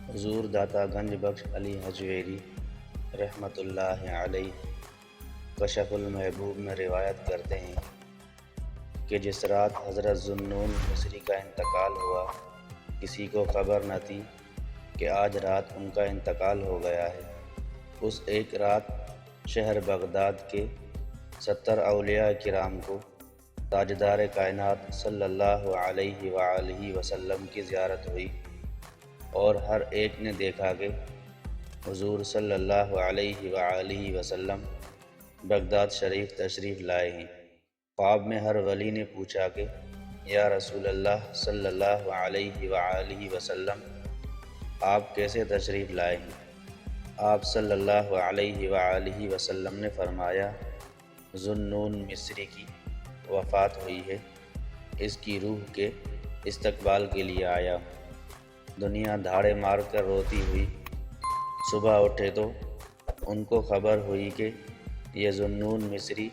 حضور داتا گنج بخش علی حجویری رحمۃ اللہ علیہ کشف المحبوب میں روایت کرتے ہیں کہ جس رات حضرت ذوالنون مصری کا انتقال ہوا، کسی کو خبر نہ تھی کہ آج رات ان کا انتقال ہو گیا ہے۔ اس ایک رات شہر بغداد کے 70 اولیاء کرام کو تاجدار کائنات صلی اللہ علیہ وآلہ وسلم کی زیارت ہوئی، اور ہر ایک نے دیکھا کہ حضور صلی اللہ علیہ وآلہ وسلم بغداد شریف تشریف لائے ہیں۔ خواب میں ہر ولی نے پوچھا کہ یا رسول اللہ صلی اللہ علیہ وآلہ وسلم، آپ کیسے تشریف لائے ہیں؟ آپ صلی اللہ علیہ وآلہ وسلم نے فرمایا، ذوالنون مصری کی وفات ہوئی ہے، اس کی روح کے استقبال کے لیے آیا ہوں۔ دنیا دھاڑے مار کر روتی ہوئی صبح اٹھے تو ان کو خبر ہوئی کہ یہ ذوالنون مصری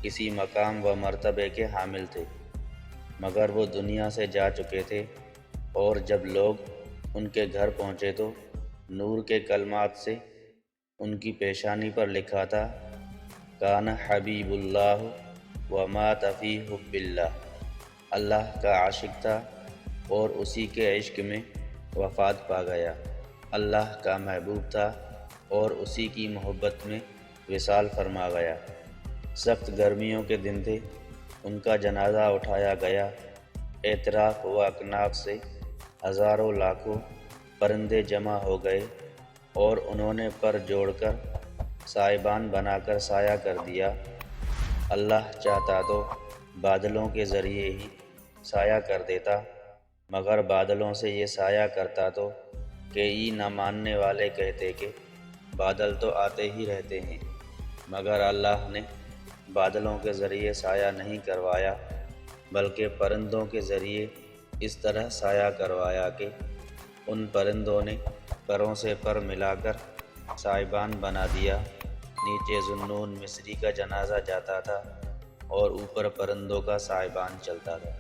کسی مقام و مرتبے کے حامل تھے، مگر وہ دنیا سے جا چکے تھے، اور جب لوگ ان کے گھر پہنچے تو نور کے کلمات سے ان کی پیشانی پر لکھا تھا، کان حبیب اللہ ومات فی حب اللہ، اللہ کا عاشق تھا اور اسی کے عشق میں وفات پا گیا، اللہ کا محبوب تھا اور اسی کی محبت میں وصال فرما گیا۔ سخت گرمیوں کے دن تھے، ان کا جنازہ اٹھایا گیا، اعتراف و اکناف سے ہزاروں لاکھوں پرندے جمع ہو گئے، اور انہوں نے پر جوڑ کر سائبان بنا کر سایہ کر دیا۔ اللہ چاہتا تو بادلوں کے ذریعے ہی سایہ کر دیتا، مگر بادلوں سے یہ سایہ کرتا تو کئی نہ ماننے والے کہتے کہ بادل تو آتے ہی رہتے ہیں، مگر اللہ نے بادلوں کے ذریعے سایہ نہیں کروایا، بلکہ پرندوں کے ذریعے اس طرح سایہ کروایا کہ ان پرندوں نے پروں سے پر ملا کر سائبان بنا دیا۔ نیچے ذوالنون مصری کا جنازہ جاتا تھا اور اوپر پرندوں کا سائبان چلتا تھا۔